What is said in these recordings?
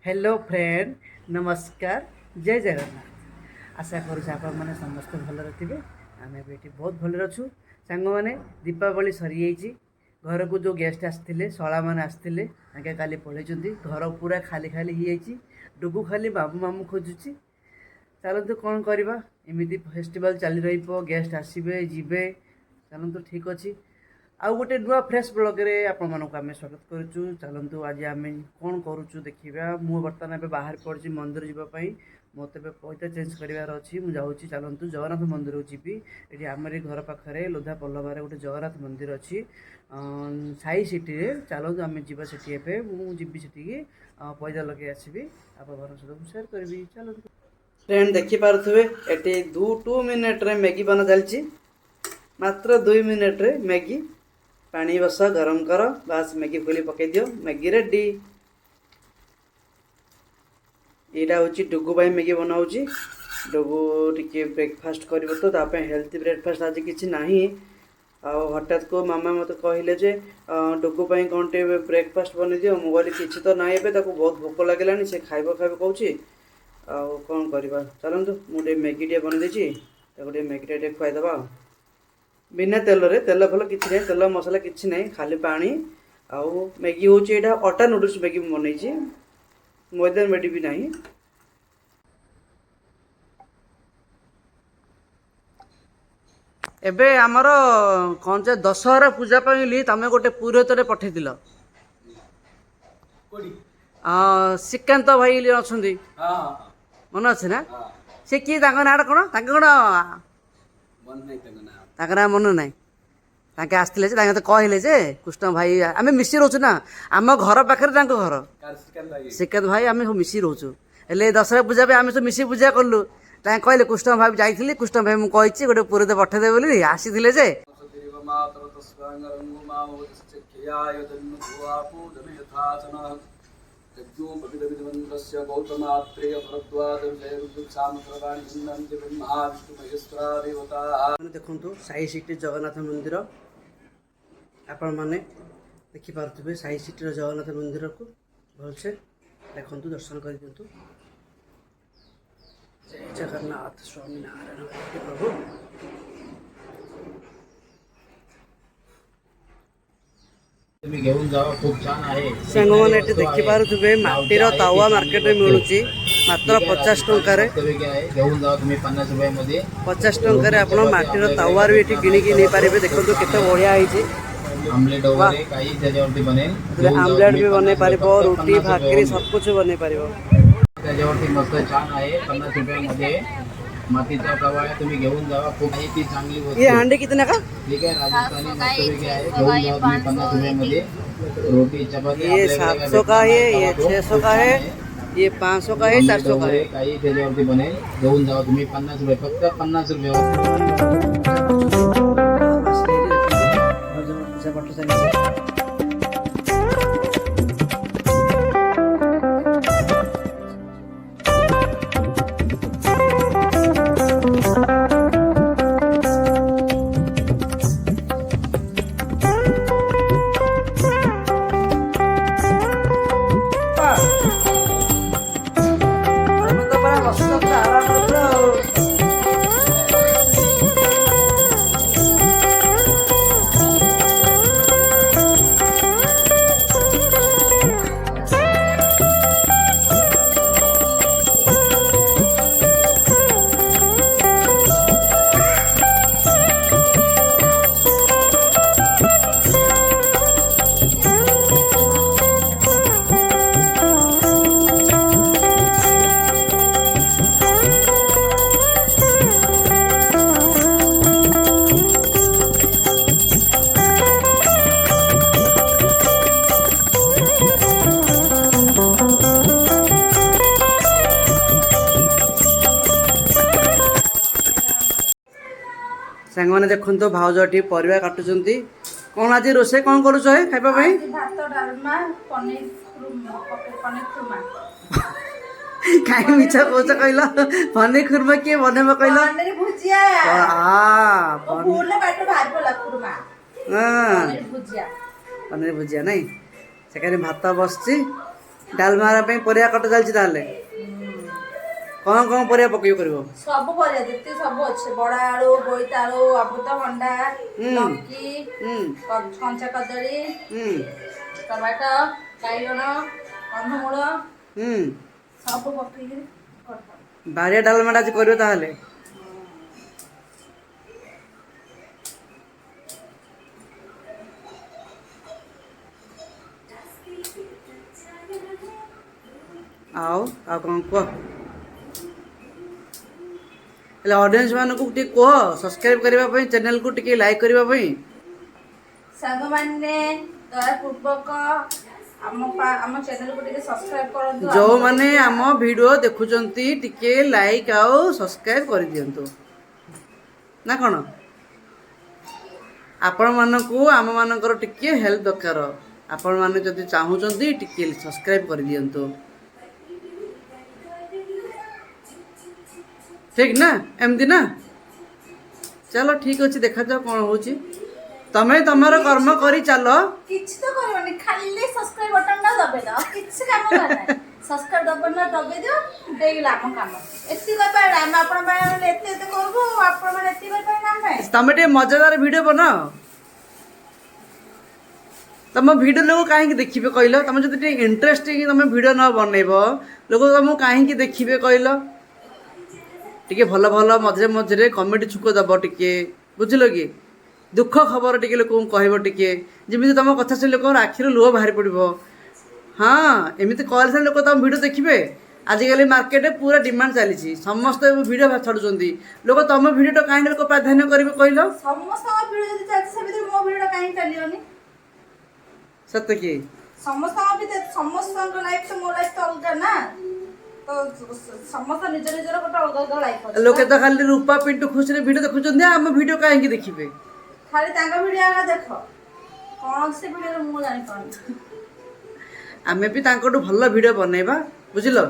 Hello friend, नमस्कार, जय जगन्नाथ। आशा करुँ आपण मैंने समस्त भलरे थे। आम ये बहुत भल अच्छु सांग मैंने। दीपावली सरी जाइए, घर को जो गेस्ट आसते शला मैंने आसते काली पलैंट, घर पूरा खाली खाली हो डुगु खाली मामू मामू खोजुची। चलतु कौन करवा, एमती फेस्टिवल चली रेस्ट आसबे जीवे। चलतु ठीक अच्छे। आउ गोटे नुआ फ्रेश ब्लॉगरे आपण मानक आम स्वागत करुचु। चलतु आज आम कौन करुचु देखा। मु बर्तमान ए बाहर पड़ी मंदिर जावाई, मत पैसा चेंज करार अच्छी। मुझे चलतु जगन्नाथ मंदिर को जीवी। ये आमरी घर पाखे लोधा पल्लवार गोटे जगन्नाथ मंदिर अच्छी साई सिटी। चलतु आम जा सी मुझे पैसा लगे आसबि आप सहित सेयार करी। चलतु फ्रेंड देखिपे ये 2 मिनट मैगी बना चलती, मात्र 2 मिनट मैगी। पानी बस गरम कर, बास मैगी खोली पकई दियो, मैगी रेडी। यहाँ हूँ डुगु मैगी बनाऊँगी। डुगु टिके ब्रेकफास्ट कर तो हेल्थी ब्रेकफास्ट आज किसी ना। हठात को मामा मत कहले जे डुगु कौन टे ब्रेकफास्ट बन दियो। मुझे किसी तो ना बहुत भोक लगे से खाइब खाइब कहूँ कौन करवा। चलतु मुझे मैगी टे बन देती मैगी टे खुआईदबा। बिना तेल रे तेल फल किसी ना, तेल मसला किसी ना, खाली पानी आउ मैगी हूँ। यहाँ अटा नूडल्स मैगी बनई, मैदा मैडी भी नहीं। एबे आमर कौन से दशहरा पूजा पाइली तमें गोटे पुरोहित पठेदिल। श्रीकांत भाई अच्छा मन अच्छे ना? सी किए ना कौन ना मन ना आसते तो कहले जे कृष्ण भाई आम मिसी रोचु ना। आम घर पाखे घर श्रीकांत भाई आम सब मिसी रोचु। हेल्ले दशहरा पूजा आम सब मिसी पूजा कलु। कहले कृष्ण भाई जाइली, कृष्ण भाई मुझे गोटे पुरोहित पठेदे बोली आसी जे देखु साई सिटी जगन्नाथ मंदिर। आपण मैंने देखिपे साई सिटी जगन्नाथ मंदिर को भलसे देखु, दर्शन कर दिंतु। जय जगन्नाथ स्वामी नारायण प्रभु। सांग मैंने देखिपे माटीर तावा मार्केट में मिलूँ मात्र 50 टंकार। 50 टंकार आप माटीर तावार भी ये किणिकी नहीं पारे। देखो केते बढ़िया है। आमलेट भी बन पार, रोटी भाकरी सब कुछ बन पार। मातीचा तवा आहे, तुम्ही घेऊन जावा, खूप ती चांगली वस्तू. ये हांडी कितने का? ठीक आहे, राजस्थानी मस्त वेगळी आहे, घेऊन जावा तुम्ही 50 रुपयामध्ये. रोटी चपाती ये 700 का है, ये 600 का है, ये 500 का है, 400 का है। काही त्याच्यावरती बनेल, घेऊन जावा तुम्ही 50 रुपये, फक्त 50 रुपये. सांग मैंने देखु भाउजी परिवा काटुंट। कौन आज रोसे कौन कर खाइबा भाई? कहीं मिछ कौच कहल पनीर खुरमा किए बनब कहल? पनीर भुजिया नहीं से भात बस डालमा पे परिया कटा चलछि ताले कौन परिया पकई करबो सब परिया जेते सब अच्छे बड़ा आलू बोईतालू अमृतभंडा लौकी कंचा कदली टमाटो बाइगण कंदमूल सब पकई बारिया डालमाटा आज करबो ताले आओ आ कौन कह ऑडियंस मान को कह सब्सक्राइब करने चैनल को टिके लाइक करने सांग माने दया पूर्वक आम चैनल को टिके सब्सक्राइब करंतु जो माने आम वीडियो देखुचंती टिके लाइक आउ सब्सक्राइब कर दियंतु ना कौन आपण मानकू आम मानकर टिके हेल्प दरकार आपण माने जदि चाहूचंती टिके सब्सक्राइब कर दियंतु ठीक ना एमती ना चलो ठीक अच्छे देखा जाओ कौन हो तमें तमर कर्म करी चलो किछि तो करबनी खाली सब्सक्राइब बटन ना दबे दो किछि काम करना सब्सक्राइब बटन ना दबे दियो देइला हम काम एत्ती कर पाए हम आपण बारे एत्ते एत्ते करबो आपण माने एत्ती कर पाए ना भाई तमें टे मजेदार वीडियो बनाओ तुम वीडियो लोग कहीं देखिए कहल तुम जो इंटरेस्टिंग तुम वीडियो न बनइब लोग तुमको कहीं देखिए कहल टिके भल भल मझे मझे कमेडी छुक दब टिके बुझल कि दुख खबर टिके लोक कह टिके जमी तुम कथा से लोक आखिर लुह बाहरी पड़ो हाँ एमती कहले लोक तुम वीडियो देखिए आजिकल मार्केट पूरा डिमांड चली समस्त वीडियो छाड़ुंट लोक तुम वीडियो कहीं लोक प्राधान्य करेंगे कहल समस्त वीडियो जदी चलछि से भीतर मो वीडियो कहीं चलियोनी सत्य कि समस्त लाइफ तो मो लाइफ तो अलग ना तो समस्त निज निजर गोटे अलग अलग लाइफ लोक तो खाली रूपा पिंटू खुशी वीडियो देखुं आम वीडियो कहीं देखिए खाली तांका वीडियो आगा देख कौन से वीडियो मु जानि पानी आमे भी तांकोटू भल वीडियो बनैबा बुझिलो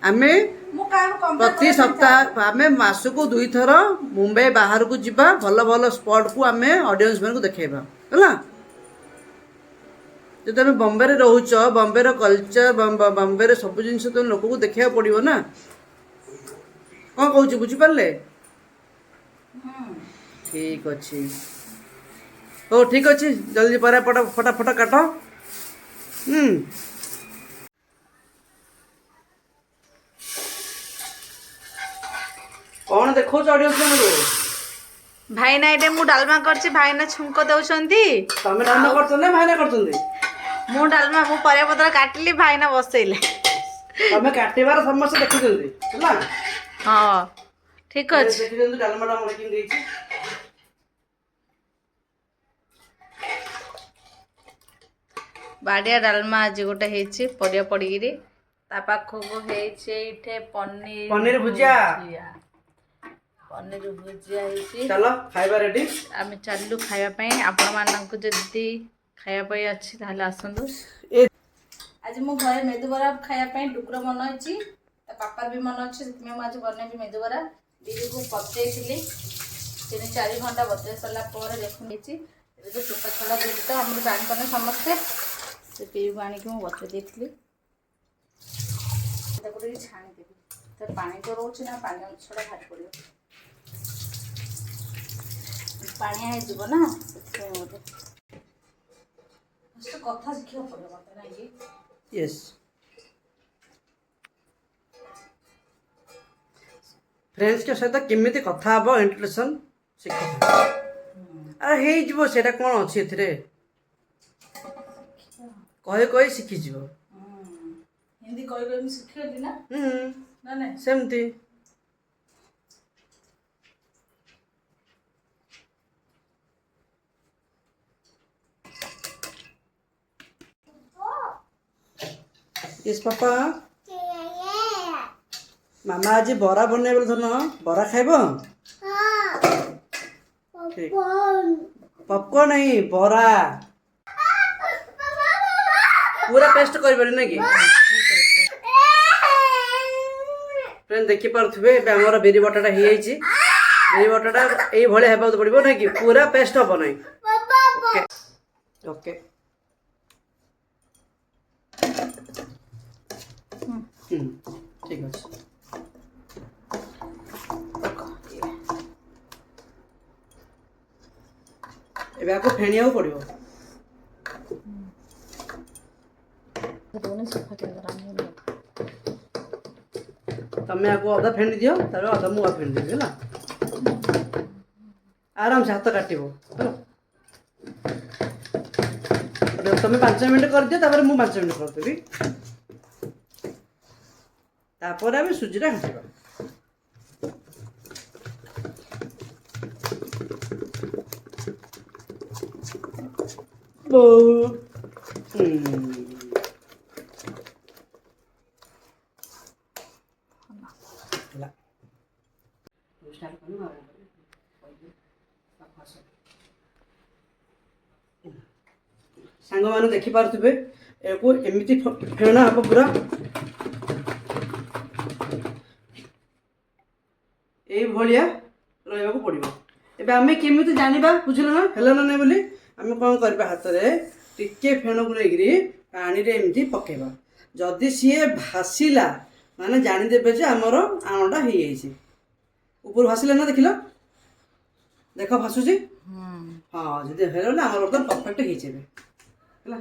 आमे मु काम कंप्लीट प्रति सप्ताह आमे मासको 2 थर मुंबई बाहर को जिबा भल भल स्पॉट को आमे ऑडियंस मन को देखेबा हला जो तुम बॉम्बे रे रहउछ बॉम्बे रो कल्चर बॉम्बे रे सब जिंस तुम लोक को देखा पड़ो ना कौन कहूँ बुझी पारे ठीक अच्छे हो ठीक अच्छे जल्दी पर फटाफट काट कौन देखो ऑडियंस को भाई ना एटे मु डालमा करछि भाई ना छुंको दउछंती तमे डालमा करछन ना भाई ना करछन मु डालमा मु परिया पत्र काटली भाई ना बसैले तमे काटिबार समस्या देखुछंती हला हां ठीक अछि देखुछंती डालमा डा मोर किन देछि बाडिया डालमा आज गोटे हेछि परिया पड़ीगिरी ता पाखो को हेछि इठे पनीर भुजिया पनीर भुजिया हेछि चलो खाइबा रेडी आमे चालू खाइबा पई आपण मानन को जदी खाइबा पई अछि ताले आसंदु आज मो घरे मेदु बरा खाइबा पई टुकरो मन अछि ता पापा भी मन अछि सेतमे म आज बने भी मेदु बरा दीदी को पचैथिली 3-4 घंटा बचे सला पर देखुनिछि ए जो चोपा छड़ा देति तो हमर जान करने समस्ते से पीऊ पानी को बचे देथिली ताको रे छाणी देबी तो पानी तो रोछ ना पानी छड़ा भात पड़ियो पानी आइ जब ना से मोटे मस्त कथा शिखियो पड़ो मते ना ये यस फ्रेंड्स के सहित केमिति कथा हबो इंट्रोडक्शन शिख अरे हे जीवो सेटा कोन अछि एथिरे कहे कहे शिखि जीवो हिंदी कहे कहे शिखियो दिना ना ना सेमती यस पापा मामा आज बरा बने बोल धन बरा खाइबो ठीक पॉपकॉर्न नहीं बरा पूरा पेस्ट कर ना कि फ्रेंड देखि पारथुबे हमर बेरी बटाटा हे जाइछि बेरी बटाटा एई भले हेबा पड़िबो ना कि पूरा पेस्ट हो नै ओके ओके ठीक अच्छे ଏବେ ଆକୁ ଫେଣିବାକୁ ପଡ଼ିବ। ତମେ ଆକୁ ଅଧା ଫେଣି ଦିଅ ତାପରେ ଅଧା ମୁଁ ଫେଣି ଦେବି ହେଲା। ଆରାମସେ ହାତ କାଟିବ ହେଲା। ତମେ 5 ମିନିଟ୍ କରିଦିଅ ତାପରେ ମୁଁ 5 ମିନିଟ୍ କରିଦେବି ତାପରେ ଆମେ ସୁଜିଟା ଘାଣ୍ଟିବା। ସାଙ୍ଗମାନେ ଦେଖିପାରୁଥିବେ ଏହାକୁ ଏମିତି ଫେଣା ହେବ ପୁରା ଏଇଭଳିଆ ରହିବାକୁ ପଡ଼ିବ। ଏବେ ଆମେ କେମିତି ଜାଣିବା ବୁଝିଲ ନା ହେଲା ନା ନାହିଁ ବୋଲି ଆମେ କ'ଣ କରିବା ହାତରେ ଟିକେ ଫେଣକୁ ନେଇକିରି ପାଣିରେ ଏମିତି ପକେଇବା। ଯଦି ସିଏ ଭାସିଲା ମାନେ ଜାଣିଦେବେ ଯେ ଆମର ଆଣଟା ହେଇଯାଇଛି। ଉପରୁ ଭାସିଲା ନା ଦେଖିଲ ଦେଖ ଭାସୁଛି। ହଁ ଯଦି ହେଇଗଲା ଆମର ବର୍ତ୍ତମାନ ପରଫେକ୍ଟ ହେଇଛି ଏବେ ହେଲା।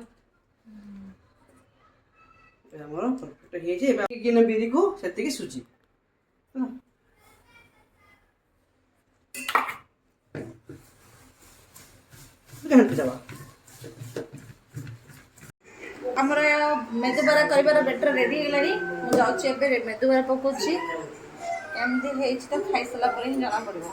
ଆମର ପରଫେକ୍ଟ ହେଇଛି। ଏବେ କିନା ବିରିକୁ ସେତିକି ସୁଜି ହେଲା। ଘାଣ୍ଟିଦେବା। ଆମର ମେଦୁବରା କରିବାର ବେଟର ରେଡ଼ି ହେଇଗଲାଣି। ମୁଁ ଯାଉଛି ଏବେ ମେଦୁବରା ପକାଉଛି। କେମିତି ହେଇଛି ତ ଖାଇସାରିଲା ପରେ ହିଁ ଜଣାପଡ଼ିବ।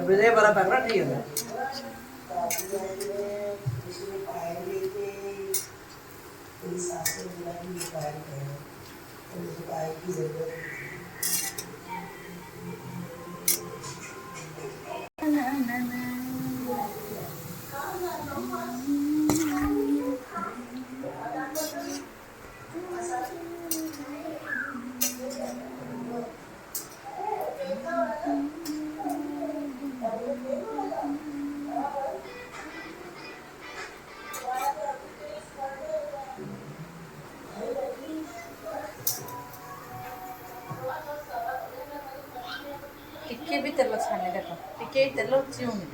ଏବେ ବରା ପାଗଟା ଠିକ୍ ହେଲା। ଟିକେ ବି ତେଲ ଛାଣି ଦେଖ ଟିକେ ତେଲ ଚିଉନି।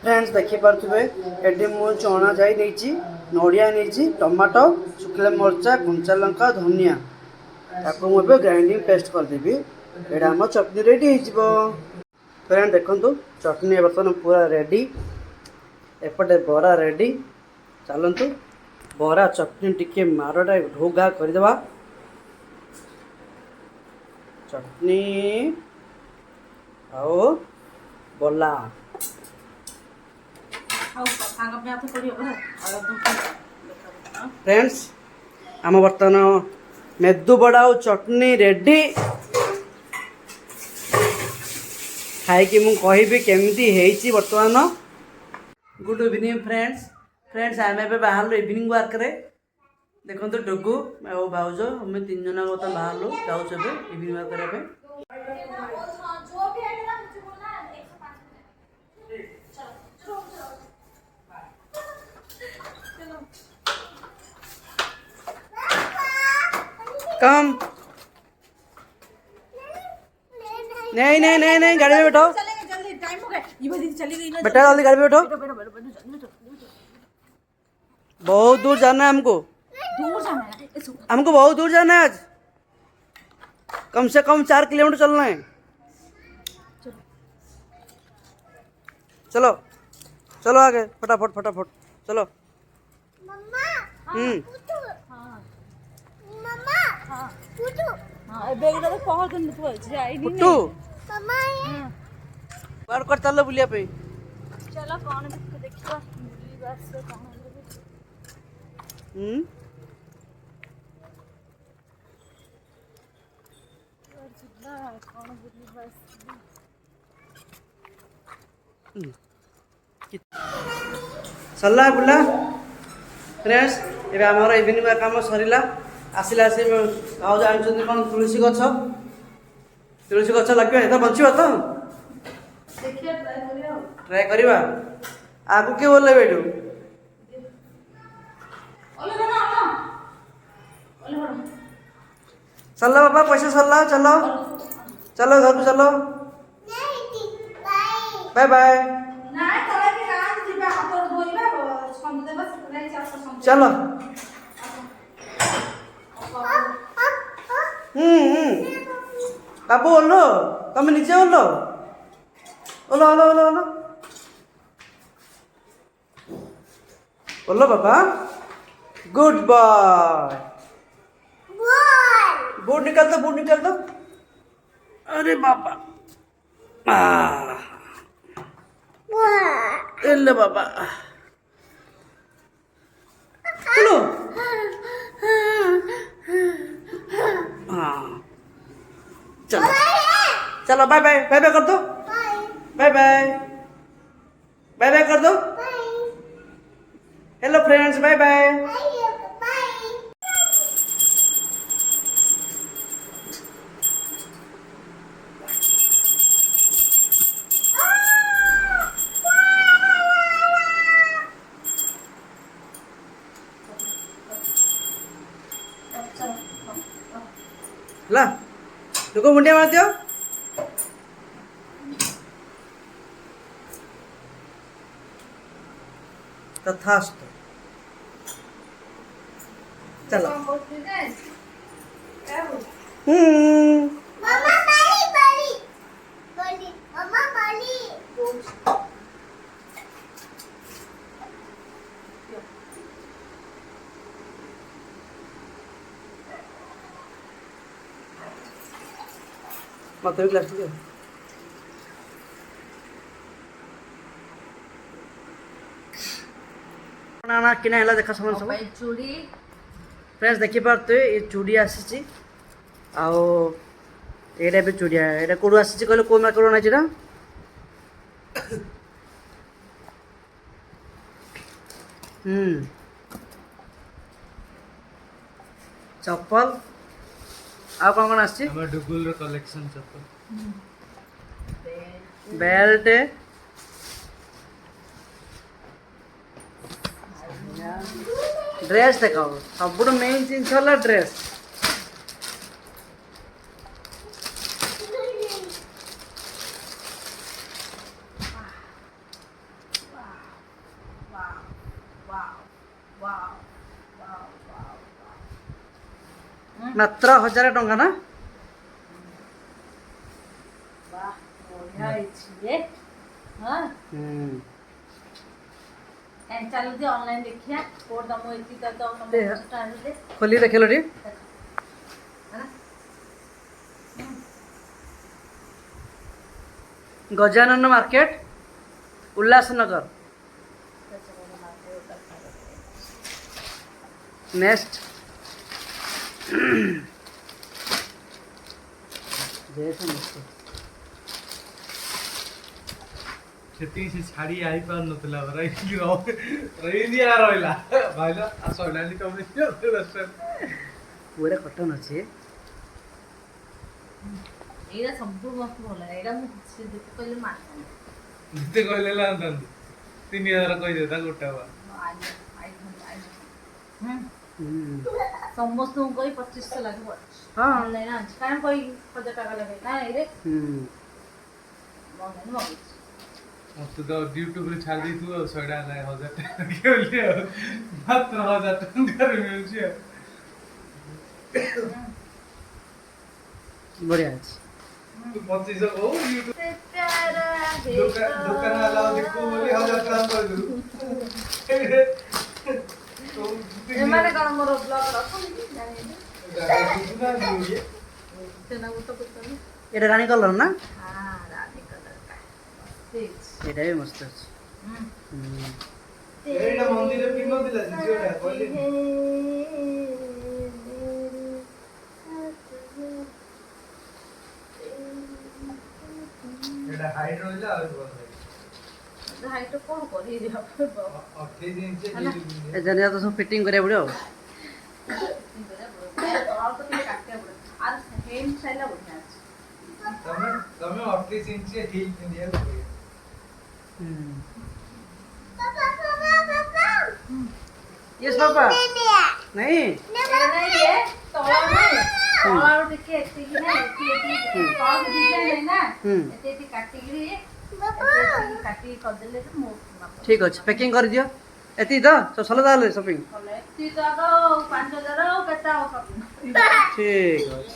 फ्रेंड्स देखिपे ये मु चना जाई नहीं नड़िया नहीं टमाटो शुखला मरचा कंचा लंका धनिया ताको मुझे ग्राइंडिंग पेस्ट करदेवी। यहाँ आम चटनी रेडी हो फ्रेंड देखु चटनी बर्तमान पूरा रेडी। एपटे बरा रेडी। चलतु बरा चटनी टिके मारटा ढोगा करदेवा। चटनी आओ बला फ्रेंड्स आम बर्तमान मेदु बड़ा और चटनी रेडी। खाई मु कहि केमती है बर्तमान। गुड इवनिंग फ्रेंड्स आम ए बाहर इवनिंग वार्क रे देखो डुगु और भाउज आम 3 जन बर्तमान बाहर जाऊँ इवनिंग वार्क करने। कम नहीं नहीं नहीं नहीं गाड़ी में बैठो बेटा जल्दी गाड़ी में बैठो। बहुत दूर जाना है हमको बहुत दूर जाना है आज। कम से कम 4 किलोमीटर चलना है। चलो चलो आगे फटाफट फटाफट चलो। हम्म पुट्टू बार कर चलो बुलिया पे। चलो कौन देखिए बस हम्म सरला बुला फ्रेंड्स एबे हमर इवनिंग काम सरिला आसिला आसी भाउज आनिछन्ति कोन तुलसी गछ लगे तो बंचिबा तो देखिए ट्राई करियो ट्राई करवा आगु के बोले बेटू ओले बना ओले बना चलो बाबा पैसा सरला चलो चलो घर को चलो बाय बाय ना तले के काज दिबा हाथ धोइबा सम देबा नहीं चार सम चलो बाबू ओलो तुम नीचे ओलो ओलो ओलो ओलो ओलो ओलो बाबा गुड बॉय बूट निकाल दो अरे बाबा ले बाबा चलो हाँ चलो चलो बाय बाय बाय बाय कर दो बाय बाय बाय बाय कर दो हेलो फ्रेंड्स बाय बाय ला देखो मुंडिया मार दियो तथास्तु चलो Mama bali. Mama bali. मत भी क्लास दियो ना किना हला देखा सामान सब चूड़ी फ्रेंड्स देखि पारते ये चूड़ी आसी आओ एटा भी चूड़ी एटा कोडू आसी कहले को मार्केट ना छिरा चप्पल आ कौन आसी हमर डुगुल रो कलेक्शन चप्पल बेल्ट ड्रेस देखाओ सब मेन जिन ड्रेस मात्र 1000 टंका ना बढ़िया है हाँ चलो जी ऑनलाइन देखिए कोड दमो इतनी तो स्टाइल दे खोली देखे लो रे गजानन मार्केट उल्लासनगर नेक्स्ट खेती से छाड़ी आई पार नतला रही दिया रहला भाईला आ सोनाली कम पूरा कटन अच्छे एरा संपूर्ण मस्त बोला एरा मु से देखो पहले मार जिते कहले ला अंतन 3000 कहि देता गोटावा समस्त कोई 2500 लगे हाँ ऑनलाइन आज कारण कोई 1000 টাকা लगे ना रे ऑनलाइन मगे तू तो यूट्यूब रे छाड़ दी तू सोडा ना 1000 टाका के लिए मात्र 1000 टाका रे मिलछे बढ़िया अछि तू 2500 को यूट्यूब से प्यारा है दुकान वाला देखो बोले 1000 टका कर दू तो एमाने कौन मोर ब्लॉग रखो जाने सुना दिए तेना वो तो कुछ नहीं एटा रानी कलर ना हां रानी कलर का ठीक एटा भी मस्त अछि एटा मंदिर रे पिनो दिला जोड़ा बोले एटा हाइट रहला और बोल हाइट कौन करी रे 28 इंच ए जने तो सब फिटिंग करे पड़ो और तो ଟିକେ କାଟିବାକୁ ପଡିବ ଆର ହେମ୍ ଷ୍ଟାଇଲ ବଢିଆ ଅଛି तमे 28 इंच हिल इंडिया को यस पापा नहीं नहीं ये ତଳ ନାହିଁ ତଳ ଟିକେ ଏତିକି ନାହିଁ ଏତିକି ତଳ ଡିଜାଇନ ନାହିଁ ନା ଏତିକି କାଟିକି କାଟିକି କରିଦେଲେ ତ ମୋ ठीक अछि पैकिंग कर दियो एती तो चला दाले शॉपिंग ଏତିକି ତ ଆଗ 5000 ଆଉ କେତେ ଆଉ ठीक अछि